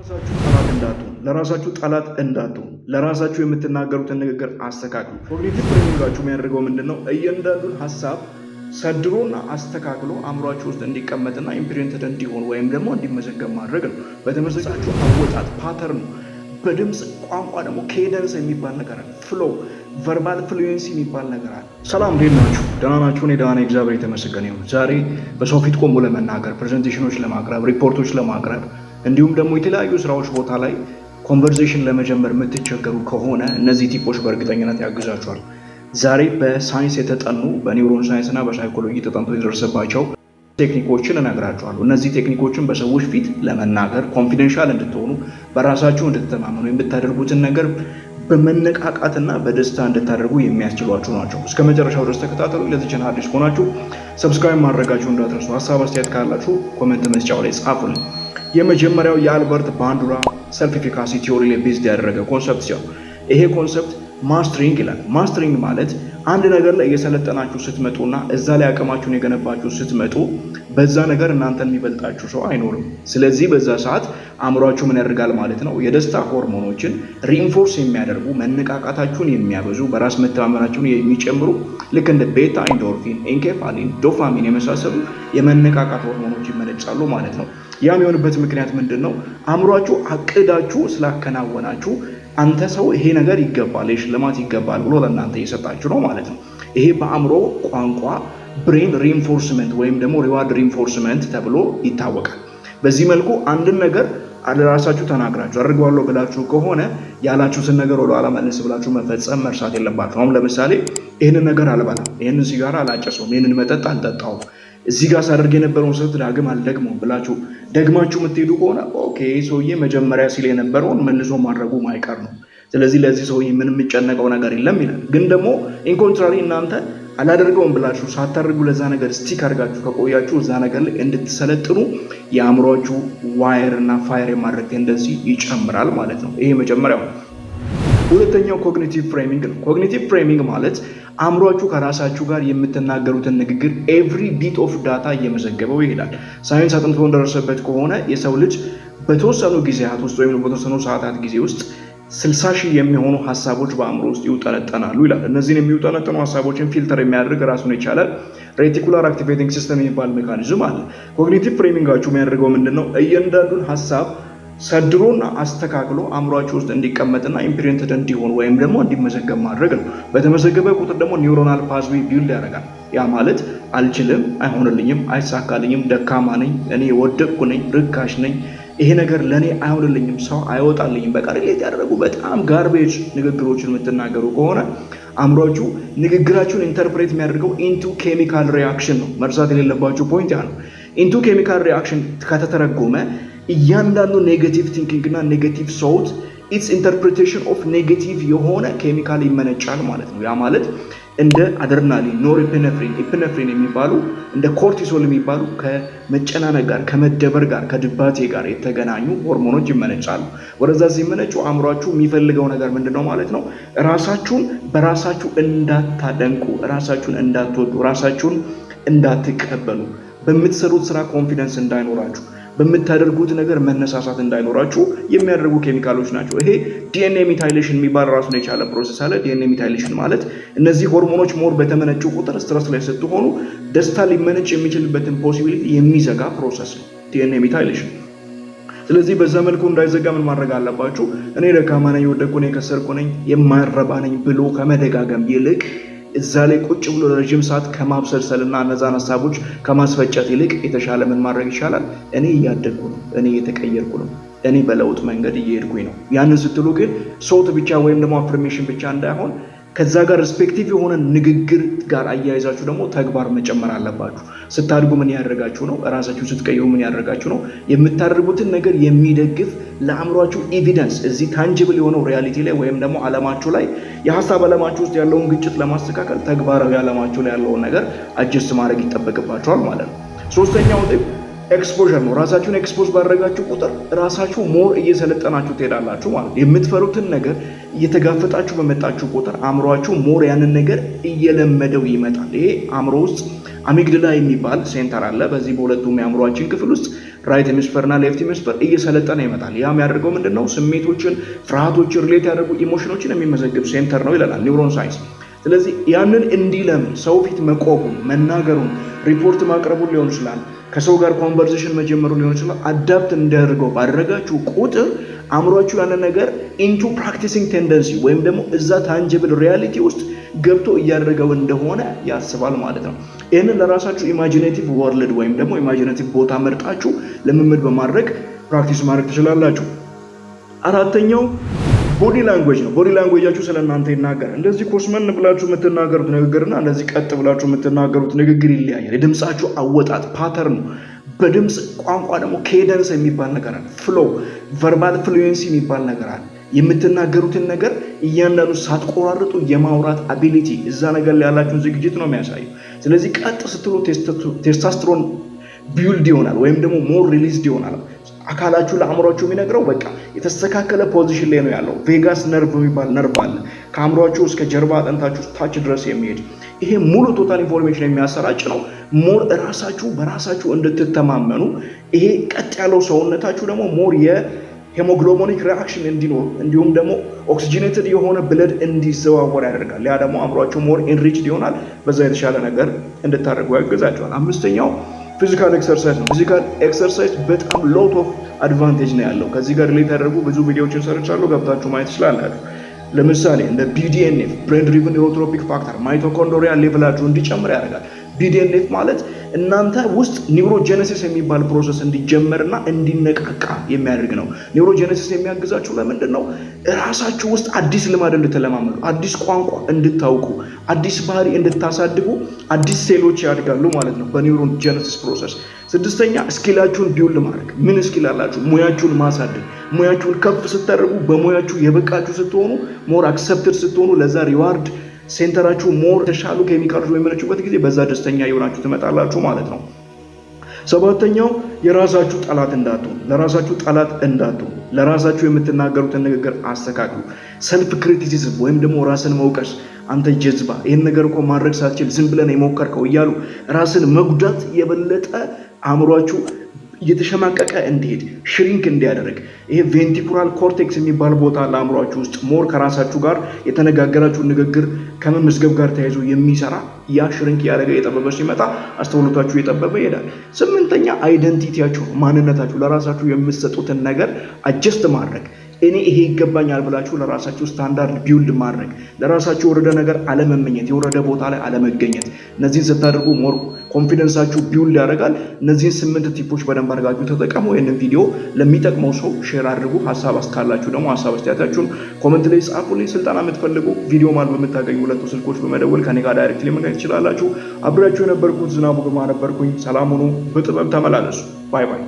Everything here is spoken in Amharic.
ለራሳችሁ ጠላት እንዳትሆኑ ለራሳችሁ የምትናገሩትን ንግግር አስተካክሉ። ኮግኒቲቭ ትሬኒንጋችሁ የሚያደርገው ምንድነው? እያንዳንዱን ሐሳብ ሰድሮና አስተካክሎ አእምሯችሁ ውስጥ እንዲቀመጥና ኢምፕሪንትድ እንዲሆን ወይም ደግሞ እንዲመዘገብ ማድረግ ነው። በተመሳሳችሁ አወጣጥ ፓተርን፣ በድምፅ ቋንቋ ደግሞ ኬደንስ የሚባል ነገር አለ። ፍሎ ቨርባል ፍሉዌንሲ የሚባል ነገር አለ። ሰላም፣ እንዴት ናችሁ? ደህና ናችሁ? እኔ ደህና ነኝ፣ እግዚአብሔር የተመሰገነ ይሁን። ዛሬ በሰው ፊት ቆሞ ለመናገር፣ ፕሬዘንቴሽኖች ለማቅረብ፣ ሪፖርቶች ለማቅረብ እንዲሁም ደግሞ የተለያዩ ስራዎች ቦታ ላይ ኮንቨርሴሽን ለመጀመር የምትቸገሩ ከሆነ እነዚህ ቲፖች በእርግጠኝነት ያግዛችኋል። ዛሬ በሳይንስ የተጠኑ በኒውሮን ሳይንስ እና በሳይኮሎጂ ተጠንቶ የደረሰባቸው ቴክኒኮችን እነግራችኋለሁ። እነዚህ ቴክኒኮችን በሰዎች ፊት ለመናገር ኮንፊደንሻል እንድትሆኑ፣ በራሳችሁ እንድትተማመኑ፣ የምታደርጉትን ነገር በመነቃቃትና በደስታ እንድታደርጉ የሚያስችሏችሁ ናቸው። እስከ መጨረሻው ድረስ ተከታተሉ። ለዚህ ቻናል አዲስ ከሆናችሁ ሰብስክራይብ ማድረጋችሁ እንዳትረሱ። ሀሳብ አስተያየት ካላችሁ ኮሜንት መስጫው ላይ ጻፉልኝ። የመጀመሪያው የአልበርት ባንዱራ ሰልፍ ኤፊካሲ ቲዮሪ ላይ ቤዝድ ያደረገ ኮንሰፕት ሲሆን ይሄ ኮንሰፕት ማስተሪንግ ይላል። ማስተሪንግ ማለት አንድ ነገር ላይ እየሰለጠናችሁ ስትመጡና እዛ ላይ አቅማችሁን የገነባችሁ ስትመጡ በዛ ነገር እናንተን የሚበልጣችሁ ሰው አይኖርም። ስለዚህ በዛ ሰዓት አእምሯችሁ ምን ያደርጋል ማለት ነው? የደስታ ሆርሞኖችን ሪኢንፎርስ የሚያደርጉ መነቃቃታችሁን የሚያበዙ በራስ መተማመናችሁን የሚጨምሩ ልክ እንደ ቤታ ኢንዶርፊን፣ ኤንኬፋሊን፣ ዶፓሚን የመሳሰሉ የመነቃቃት ሆርሞኖች ይመነጫሉ ማለት ነው። ያ የሚሆንበት ምክንያት ምንድን ነው? አእምሯችሁ አቅዳችሁ ስላከናወናችሁ አንተ ሰው ይሄ ነገር ይገባል፣ የሽልማት ይገባል ብሎ ለእናንተ እየሰጣችሁ ነው ማለት ነው። ይሄ በአእምሮ ቋንቋ ብሬን ሪኢንፎርስመንት ወይም ደግሞ ሪዋርድ ሪኢንፎርስመንት ተብሎ ይታወቃል። በዚህ መልኩ አንድን ነገር ለራሳችሁ ተናግራችሁ አድርገዋለሁ ብላችሁ ከሆነ ያላችሁትን ነገር ወደ ኋላ መለስ ብላችሁ መፈጸም መርሳት የለባችሁ። አሁን ለምሳሌ ይህንን ነገር አልበላም፣ ይህንን ሲጋራ አላጨሰውም፣ ይህንን መጠጥ አልጠጣውም፣ እዚህ ጋር ሳደርግ የነበረውን ስህተት ዳግም አልደግመውም ብላችሁ ደግማችሁ የምትሄዱ ከሆነ ኦኬ ሰውዬ መጀመሪያ ሲል የነበረውን መልሶ ማድረጉ ማይቀር ነው። ስለዚህ ለዚህ ሰውዬ ምንም የሚጨነቀው ነገር የለም ይላል። ግን ደግሞ ኢንኮንትራሪ እናንተ አላደርገውም ብላችሁ ሳታደርጉ ለዛ ነገር ስቲክ አድርጋችሁ ከቆያችሁ እዛ ነገር ላይ እንድትሰለጥኑ የአእምሯችሁ ዋየር እና ፋየር የማድረግ ቴንደንሲ ይጨምራል ማለት ነው። ይሄ መጀመሪያው። ሁለተኛው ኮግኒቲቭ ፍሬሚንግ ነው። ኮግኒቲቭ ፍሬሚንግ ማለት አእምሯችሁ ከራሳችሁ ጋር የምትናገሩትን ንግግር ኤቭሪ ቢት ኦፍ ዳታ እየመዘገበው ይሄዳል። ሳይንስ አጥንቶ እንደደረሰበት ከሆነ የሰው ልጅ በተወሰኑ ጊዜያት ውስጥ ወይም በተወሰኑ ሰዓታት ጊዜ ውስጥ 60,000 የሚሆኑ ሀሳቦች በአእምሮ ውስጥ ይውጠነጠናሉ ይላል። እነዚህን የሚውጠነጠኑ ሀሳቦችን ፊልተር የሚያደርግ ራሱን የቻለ ሬቲኩላር አክቲቬቲንግ ሲስተም የሚባል ሜካኒዝም አለ። ኮግኒቲቭ ፍሬሚንጋችሁ የሚያደርገው ምንድን ነው? እያንዳንዱን ሀሳብ ሰድሮና አስተካክሎ አእምሯችሁ ውስጥ እንዲቀመጥና ኢምፕሪንትድ እንዲሆን ወይም ደግሞ እንዲመዘገብ ማድረግ ነው። በተመዘገበ ቁጥር ደግሞ ኒውሮናል ፓዝዌይ ቢልድ ያደርጋል። ያ ማለት አልችልም፣ አይሆንልኝም፣ አይሳካልኝም፣ ደካማ ነኝ፣ እኔ ወደቅኩ ነኝ፣ ርካሽ ነኝ፣ ይሄ ነገር ለእኔ አይሆንልኝም፣ ሰው አይወጣልኝም፣ በቃ ሪሌት ያደረጉ በጣም ጋርቤጅ ንግግሮችን የምትናገሩ ከሆነ አእምሯችሁ ንግግራችሁን ኢንተርፕሬት የሚያደርገው ኢንቱ ኬሚካል ሪያክሽን ነው። መርሳት የሌለባችሁ ፖይንት ያ ነው። ኢንቱ ኬሚካል ሪያክሽን ከተተረጎመ እያንዳንዱ ኔጌቲቭ ቲንኪንግ እና ኔጌቲቭ ሶት ኢትስ ኢንተርፕሬቴሽን ኦፍ ኔጌቲቭ የሆነ ኬሚካል ይመነጫል ማለት ነው። ያ ማለት እንደ አድሬናሊን፣ ኖርኤፒኔፍሪን፣ ኢፒኔፍሪን የሚባሉ እንደ ኮርቲሶል የሚባሉ ከመጨናነቅ ጋር፣ ከመደበር ጋር፣ ከድባቴ ጋር የተገናኙ ሆርሞኖች ይመነጫሉ። ወደዛ ሲመነጩ አእምሯችሁ የሚፈልገው ነገር ምንድነው ማለት ነው? ራሳችሁን በራሳችሁ እንዳታደንቁ፣ ራሳችሁን እንዳትወዱ፣ ራሳችሁን እንዳትቀበሉ፣ በምትሰሩት ስራ ኮንፊደንስ እንዳይኖራችሁ፣ በምታደርጉት ነገር መነሳሳት እንዳይኖራችሁ የሚያደርጉ ኬሚካሎች ናቸው። ይሄ ዲኤንኤ ሚታይሌሽን የሚባል ራሱን የቻለ ፕሮሰስ አለ። ዲኤንኤ ሚታይሌሽን ማለት እነዚህ ሆርሞኖች ሞር በተመነጩ ቁጥር ስትረስ ላይ ስትሆኑ ደስታ ሊመነጭ የሚችልበትን ፖሲቢሊቲ የሚዘጋ ፕሮሰስ ነው ዲኤንኤ ሚታይሌሽን። ስለዚህ በዛ መልኩ እንዳይዘጋ ምን ማድረግ አለባችሁ? እኔ ደካማ ነኝ፣ የወደቅኩ ነኝ፣ የከሰርኩ ነኝ፣ የማይረባ ነኝ ብሎ ከመደጋገም ይልቅ እዛ ላይ ቁጭ ብሎ ረጅም ሰዓት ከማብሰልሰልና እነዛን ሀሳቦች ከማስፈጨት ይልቅ የተሻለ ምን ማድረግ ይቻላል? እኔ እያደግኩ ነው፣ እኔ እየተቀየርኩ ነው፣ እኔ በለውጥ መንገድ እየሄድኩኝ ነው። ያንን ስትሉ ግን ሶት ብቻ ወይም ደግሞ አፍርሜሽን ብቻ እንዳይሆን ከዛ ጋር ሪስፔክቲቭ የሆነ ንግግር ጋር አያይዛችሁ ደግሞ ተግባር መጨመር አለባችሁ። ስታድጉ ምን ያደርጋችሁ ነው? ራሳችሁ ስትቀይሩ ምን ያደርጋችሁ ነው? የምታደርጉትን ነገር የሚደግፍ ለአእምሯችሁ ኤቪደንስ እዚህ ታንጅብል የሆነው ሪያሊቲ ላይ ወይም ደግሞ ዓለማችሁ ላይ የሀሳብ ዓለማችሁ ውስጥ ያለውን ግጭት ለማስተካከል ተግባራዊ ዓለማችሁ ላይ ያለውን ነገር አጀስት ማድረግ ይጠበቅባችኋል ማለት ነው። ሶስተኛው ኤክስፖዠር ነው። ራሳችሁን ኤክስፖዝ ባደረጋችሁ ቁጥር ራሳችሁ ሞር እየሰለጠናችሁ ትሄዳላችሁ ማለት ነው። የምትፈሩትን ነገር እየተጋፈጣችሁ በመጣችሁ ቁጥር አእምሯችሁ ሞር ያንን ነገር እየለመደው ይመጣል። ይሄ አእምሮ ውስጥ አሚግዳላ የሚባል ሴንተር አለ። በዚህ በሁለቱም የአእምሯችን ክፍል ውስጥ ራይት ሄሚስፌርና ሌፍት ሄሚስፌር እየሰለጠነ ይመጣል። ያ የሚያደርገው ምንድነው? ስሜቶችን፣ ፍርሃቶችን፣ ሪሌት ያደርጉ ኢሞሽኖችን የሚመዘግብ ሴንተር ነው ይለናል ኒውሮን ሳይንስ። ስለዚህ ያንን እንዲለምን ሰው ፊት መቆሙን፣ መናገሩን፣ ሪፖርት ማቅረቡን ሊሆን ይችላል፣ ከሰው ጋር ኮንቨርሴሽን መጀመሩ ሊሆን ይችላል። አዳፕት እንዲያደርገው ባደረጋችሁ ቁጥር አእምሯችሁ ያንን ነገር ኢንቱ ፕራክቲሲንግ ቴንደንሲ ወይም ደግሞ እዛ ታንጅብል ሪያሊቲ ውስጥ ገብቶ እያደረገው እንደሆነ ያስባል ማለት ነው። ይህንን ለራሳችሁ ኢማጂኔቲቭ ወርልድ ወይም ደግሞ ኢማጂኔቲቭ ቦታ መርጣችሁ ልምምድ በማድረግ ፕራክቲስ ማድረግ ትችላላችሁ። አራተኛው ቦዲ ላንጉዌጅ ነው። ቦዲ ላንጉዌጃችሁ ስለ እናንተ ይናገራል። እንደዚህ ኮስመን ብላችሁ የምትናገሩት ንግግርና እንደዚህ ቀጥ ብላችሁ የምትናገሩት ንግግር ይለያያል። የድምፃችሁ አወጣጥ ፓተርኑ፣ በድምፅ ቋንቋ ደግሞ ኬደንስ የሚባል ነገር አለ። ፍሎ ቨርባል ፍሉዌንሲ የሚባል ነገር አለ። የምትናገሩትን ነገር እያንዳንዱ ሳትቆራርጡ የማውራት አቢሊቲ እዛ ነገር ላይ ያላችሁን ዝግጅት ነው የሚያሳየው። ስለዚህ ቀጥ ስትሉ ቴስታስትሮን ቢውልድ ይሆናል ወይም ደግሞ ሞር ሪሊዝድ ይሆናል። አካላችሁ ለአእምሯችሁ የሚነግረው በቃ የተስተካከለ ፖዚሽን ላይ ነው ያለው። ቬጋስ ነርቭ የሚባል ነርቭ አለ ከአእምሯችሁ እስከ ጀርባ አጥንታችሁ ታች ድረስ የሚሄድ ይሄ ሙሉ ቶታል ኢንፎርሜሽን የሚያሰራጭ ነው። ሞር ራሳችሁ በራሳችሁ እንድትተማመኑ ይሄ ቀጥ ያለው ሰውነታችሁ ደግሞ ሞር የሄሞግሎቢኒክ ሪአክሽን እንዲኖር እንዲሁም ደግሞ ኦክሲጂኔትድ የሆነ ብለድ እንዲዘዋወር ያደርጋል። ያ ደግሞ አእምሯችሁ ሞር ኢንሪችድ ይሆናል። በዛ የተሻለ ነገር እንድታደርጉ ያግዛቸዋል። አምስተኛው ፊዚካል ኤክሰርሳይዝ ነው። ፊዚካል ኤክሰርሳይዝ በጣም ሎት ኦፍ አድቫንቴጅ ነው ያለው። ከዚህ ጋር ሪሌት ያደርጉ ብዙ ቪዲዮዎችን ሰርቻለሁ፣ ገብታችሁ ማየት ትችላላችሁ። ለምሳሌ እንደ BDNF ብሬን ድሪቭን ኒውሮትሮፒክ ፋክተር ማይቶኮንድሪያ ሌቭላችሁ እንዲጨምር ያደርጋል። BDNF ማለት እናንተ ውስጥ ኒውሮጀነሲስ የሚባል ፕሮሰስ እንዲጀመርና እንዲነቃቃ የሚያደርግ ነው። ኒውሮጀነሲስ የሚያግዛችሁ ለምንድን ነው? ራሳችሁ ውስጥ አዲስ ልማድ እንድትለማመዱ፣ አዲስ ቋንቋ እንድታውቁ፣ አዲስ ባህሪ እንድታሳድጉ አዲስ ሴሎች ያድጋሉ ማለት ነው በኒውሮጀነሲስ ፕሮሰስ። ስድስተኛ ስኪላችሁን ቢውል ማድረግ። ምን ስኪል አላችሁ? ሙያችሁን ማሳደግ። ሙያችሁን ከፍ ስታደርጉ፣ በሙያችሁ የበቃችሁ ስትሆኑ፣ ሞር አክሰፕትድ ስትሆኑ፣ ለዛ ሪዋርድ ሴንተራችሁ ሞር ተሻሉ ኬሚካሎች በሚመነጩበት ጊዜ በዛ ደስተኛ የሆናችሁ ትመጣላችሁ ማለት ነው። ሰባተኛው የራሳችሁ ጠላት እንዳትሆኑ፣ ለራሳችሁ ጠላት እንዳትሆኑ፣ ለራሳችሁ የምትናገሩትን ንግግር አስተካክሉ። ሰልፍ ክሪቲሲዝም ወይም ደግሞ ራስን መውቀስ፣ አንተ ጀዝባ ይህን ነገር እኮ ማድረግ ሳትችል ዝም ብለን የሞከርከው እያሉ ራስን መጉዳት የበለጠ አእምሯችሁ እየተሸማቀቀ እንዲሄድ ሽሪንክ እንዲያደርግ ይሄ ቬንቲኩላር ኮርቴክስ የሚባል ቦታ ለአእምሯችሁ ውስጥ ሞር ከራሳችሁ ጋር የተነጋገራችሁ ንግግር ከመመዝገብ ጋር ተያይዞ የሚሰራ ያ ሽሪንክ ያደረገ የጠበበ ሲመጣ አስተውሎታችሁ የጠበበ ይሄዳል። ስምንተኛ አይደንቲቲያችሁ፣ ማንነታችሁ፣ ለራሳችሁ የምትሰጡትን ነገር አጀስት ማድረግ። እኔ ይሄ ይገባኛል ብላችሁ ለራሳችሁ ስታንዳርድ ቢውልድ ማድረግ፣ ለራሳችሁ የወረደ ነገር አለመመኘት፣ የወረደ ቦታ ላይ አለመገኘት። እነዚህን ስታደርጉ ሞር ኮንፊደንሳችሁ ቢውልድ ያደርጋል። እነዚህን 8 ቲፖች በደንብ አድርጋችሁ ተጠቀሙ። ይህንን ቪዲዮ ለሚጠቅመው ሰው ሼር አድርጉ። ሀሳብ ካላችሁ ደግሞ ሀሳብ አስተያየታችሁን ኮመንት ላይ ጻፉልኝ። ስልጠና የምትፈልጉ ቪዲዮ ማለት በምታገኙ 2 ስልኮች በመደወል ከኔ ጋር ዳይሬክትሊ መገናኘት ትችላላችሁ። አብራችሁ የነበርኩት ዝናቡ ግርማ ነበርኩኝ። ሰላም ሁኑ። በጥበብ ተመላለሱ። ባይ ባይ።